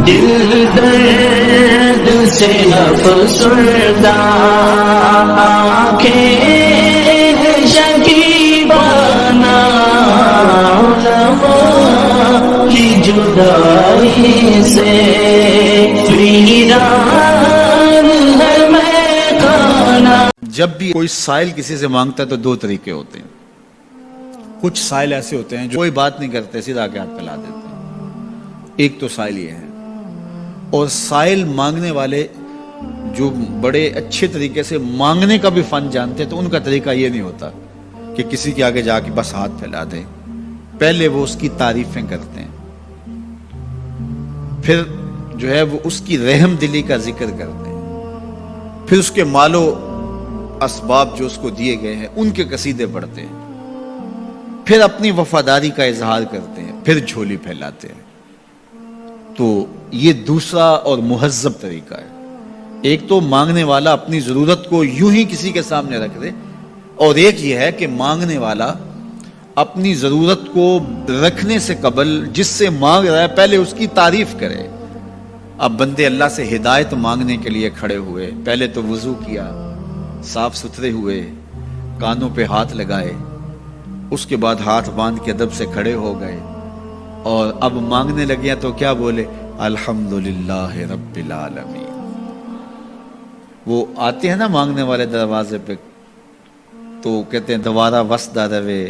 دل درد سے افسردہ، آنکھیں شکیبانہ، علماء کی جدائی سے ویران ہے میخانہ۔ جب بھی کوئی سائل کسی سے مانگتا ہے تو دو طریقے ہوتے ہیں۔ کچھ سائل ایسے ہوتے ہیں جو کوئی بات نہیں کرتے، سیدھا کے ہاتھ پھیلا دیتے ہیں۔ ایک تو سائل یہ ہے، اور سائل مانگنے والے جو بڑے اچھے طریقے سے مانگنے کا بھی فن جانتے ہیں تو ان کا طریقہ یہ نہیں ہوتا کہ کسی کے آگے جا کے بس ہاتھ پھیلا دیں، پہلے وہ اس کی تعریفیں کرتے ہیں، پھر جو ہے وہ اس کی رحم دلی کا ذکر کرتے ہیں، پھر اس کے مال و اسباب جو اس کو دیے گئے ہیں ان کے قصیدے پڑھتے ہیں، پھر اپنی وفاداری کا اظہار کرتے ہیں، پھر جھولی پھیلاتے ہیں۔ تو یہ دوسرا اور مہذب طریقہ ہے۔ ایک تو مانگنے والا اپنی ضرورت کو یوں ہی کسی کے سامنے رکھ دے، اور ایک یہ ہے کہ مانگنے والا اپنی ضرورت کو رکھنے سے قبل جس سے مانگ رہا ہے پہلے اس کی تعریف کرے۔ اب بندے اللہ سے ہدایت مانگنے کے لیے کھڑے ہوئے، پہلے تو وضو کیا، صاف ستھرے ہوئے، کانوں پہ ہاتھ لگائے، اس کے بعد ہاتھ باندھ کے ادب سے کھڑے ہو گئے، اور اب مانگنے لگے تو کیا بولے؟ الحمدللہ رب العالمین۔ وہ آتے ہیں نا مانگنے والے دروازے پہ تو کہتے ہیں دوبارہ وسدہ روے،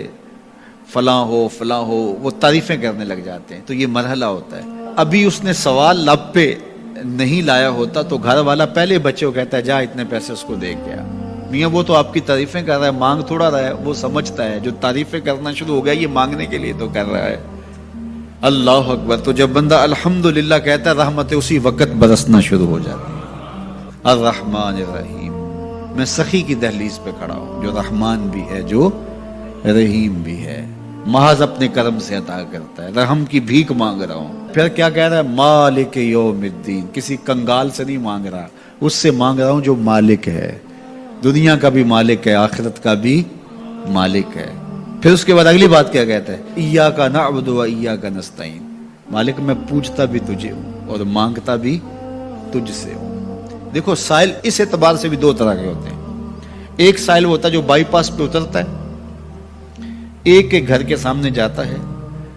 فلاں ہو فلاں ہو، وہ تعریفیں کرنے لگ جاتے ہیں۔ تو یہ مرحلہ ہوتا ہے۔ ابھی اس نے سوال لب پہ نہیں لایا ہوتا تو گھر والا پہلے بچے کو کہتا ہے جا اتنے پیسے اس کو دے گیا۔ میاں وہ تو آپ کی تعریفیں کر رہا ہے، مانگ تھوڑا رہا ہے۔ وہ سمجھتا ہے جو تعریفیں کرنا شروع ہو گیا یہ مانگنے کے لیے تو کر رہا ہے۔ اللہ اکبر۔ تو جب بندہ الحمدللہ کہتا ہے رحمتیں اسی وقت برسنا شروع ہو جاتی ہیں۔ الرحمن الرحیم۔ میں سخی کی دہلیز پہ کھڑا ہوں جو رحمان بھی ہے جو رحیم بھی ہے، محض اپنے کرم سے عطا کرتا ہے، رحم کی بھیک مانگ رہا ہوں۔ پھر کیا کہہ رہا ہے؟ مالک یوم الدین۔ کسی کنگال سے نہیں مانگ رہا، اس سے مانگ رہا ہوں جو مالک ہے، دنیا کا بھی مالک ہے، آخرت کا بھی مالک ہے۔ پھر اس کے بعد اگلی بات کیا کہتا ہے؟ ایاک نعبد و ایاک نستعین۔ مالک میں پوچھتا بھی تجھے ہوں اور مانگتا بھی تجھ سے ہوں۔ دیکھو سائل اس اعتبار سے بھی دو طرح کے ہوتے ہیں۔ ایک سائل ہوتا ہے جو بائی پاس پہ اترتا ہے، ایک کے گھر کے سامنے جاتا ہے،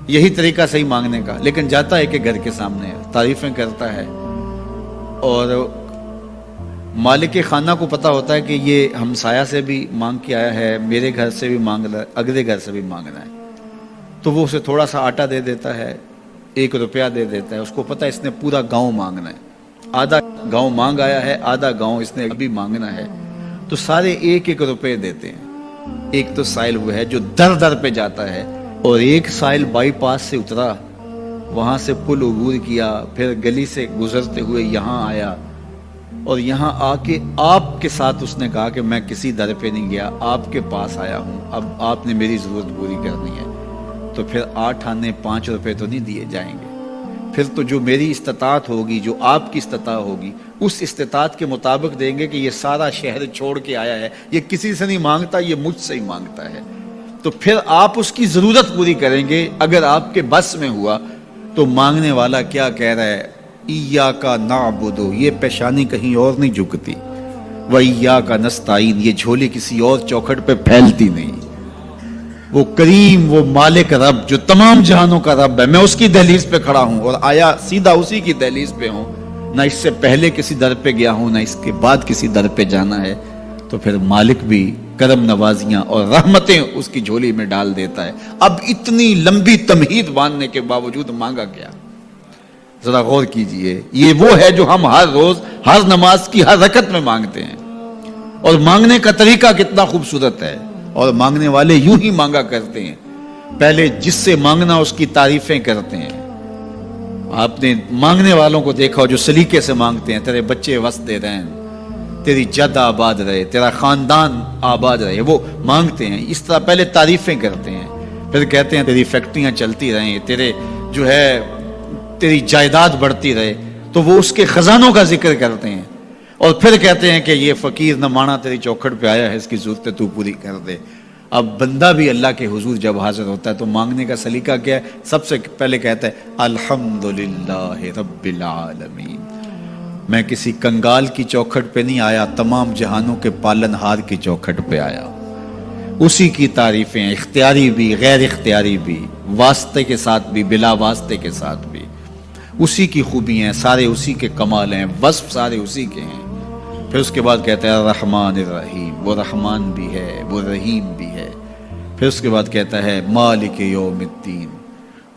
یہی طریقہ صحیح مانگنے کا، لیکن جاتا ہے کہ گھر کے سامنے تعریفیں کرتا ہے، اور مالک خانہ کو پتا ہوتا ہے کہ یہ ہمسایہ سے بھی مانگ کے آیا ہے، میرے گھر سے بھی مانگ رہا ہے، اگلے گھر سے بھی مانگنا ہے، تو وہ اسے تھوڑا سا آٹا دے دیتا ہے، 1 روپیہ دے دیتا ہے۔ اس کو پتا ہے اس نے پورا گاؤں مانگنا ہے، آدھا گاؤں مانگ آیا ہے، آدھا گاؤں اس نے ابھی مانگنا ہے، تو سارے 1-1 روپے دیتے ہیں۔ ایک تو سائل وہ ہے جو در در پہ جاتا ہے، اور ایک سائل بائی پاس سے اترا، وہاں سے پل عبور کیا، پھر گلی سے گزرتے ہوئے یہاں آیا، اور یہاں آ کے آپ کے ساتھ اس نے کہا کہ میں کسی در پہ نہیں گیا، آپ کے پاس آیا ہوں، اب آپ نے میری ضرورت پوری کرنی ہے۔ تو پھر 8 آنے 5 روپے تو نہیں دیے جائیں گے، پھر تو جو میری استطاعت ہوگی، جو آپ کی استطاعت ہوگی، اس استطاعت کے مطابق دیں گے کہ یہ سارا شہر چھوڑ کے آیا ہے، یہ کسی سے نہیں مانگتا، یہ مجھ سے ہی مانگتا ہے۔ تو پھر آپ اس کی ضرورت پوری کریں گے۔ اگر آپ کے بس میں ہوا تو مانگنے والا کیا کہہ رہا ہے؟ ایاک نعبد، یہ پیشانی کہیں اور نہیں جھکتی، و ایاک نستعین، یہ جھولی کسی اور چوکھٹ پہ پھیلتی نہیں۔ وہ کریم، وہ مالک رب جو تمام جہانوں کا رب ہے، میں اس کی دہلیز پہ کھڑا ہوں اور آیا سیدھا اسی کی دہلیز پہ ہوں، نہ اس سے پہلے کسی در پہ گیا ہوں، نہ اس کے بعد کسی در پہ جانا ہے۔ تو پھر مالک بھی کرم نوازیاں اور رحمتیں اس کی جھولی میں ڈال دیتا ہے۔ اب اتنی لمبی تمہید باندھنے کے باوجود مانگا کیا؟ ذرا غور کیجئے۔ یہ وہ ہے جو ہم ہر روز ہر نماز کی ہر رکعت میں مانگتے ہیں، اور مانگنے کا طریقہ کتنا خوبصورت ہے، اور مانگنے والے یوں ہی مانگا کرتے ہیں۔ پہلے جس سے مانگنا اس کی تعریفیں کرتے ہیں۔ آپ نے مانگنے والوں کو دیکھا جو سلیقے سے مانگتے ہیں، تیرے بچے وسدے رہیں، تیری جد آباد رہے، تیرا خاندان آباد رہے، وہ مانگتے ہیں۔ اس طرح پہلے تعریفیں کرتے ہیں، پھر کہتے ہیں تیری فیکٹریاں چلتی رہیں، تیرے جو ہے تیری جائیداد بڑھتی رہے، تو وہ اس کے خزانوں کا ذکر کرتے ہیں، اور پھر کہتے ہیں کہ یہ فقیر نہ مانا تیری چوکھٹ پہ آیا ہے، اس کی ضرورتیں تو پوری کر دے۔ اب بندہ بھی اللہ کے حضور جب حاضر ہوتا ہے تو مانگنے کا سلیقہ کیا ہے؟ سب سے پہلے کہتا ہے الحمدللہ رب العالمین، میں کسی کنگال کی چوکھٹ پہ نہیں آیا، تمام جہانوں کے پالن ہار کی چوکھٹ پہ آیا. اسی کی تعریفیں اختیاری بھی غیر اختیاری بھی، واسطے کے ساتھ بھی بلا واسطے کے ساتھ بھی، اسی کی خوبی ہیں، سارے اسی کے کمال ہیں، وصف سارے اسی کے ہیں. پھر اس کے بعد کہتا ہے الرحمن الرحیم، وہ رحمان بھی ہے وہ رحیم بھی ہے. پھر اس کے بعد کہتا ہے مالک یوم الدین،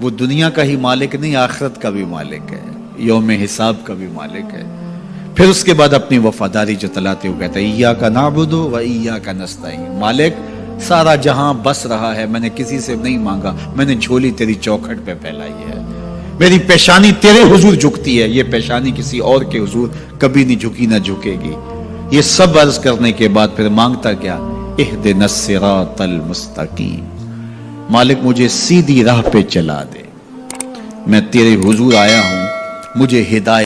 وہ دنیا کا ہی مالک نہیں آخرت کا بھی مالک ہے، یوم حساب کا بھی مالک ہے. پھر اس کے بعد اپنی وفاداری جتلاتے ہوئے کہتا ہے ایاک نعبد و ایاک نستعین، مالک سارا جہاں بس رہا ہے، میں نے کسی سے نہیں مانگا، میں نے جھولی تیری چوکھٹ پہ پھیلائی ہے، میری پیشانی تیرے حضور جھکتی ہے، یہ پیشانی کسی اور کے حضور کبھی نہیں جھکی نہ جھکے گی. یہ سب عرض کرنے کے بعد پھر مانگتا کیا؟ اہدنا الصراط المستقیم، مالک مجھے سیدھی راہ پہ چلا دے، میں تیرے حضور آیا ہوں، مجھے ہدایت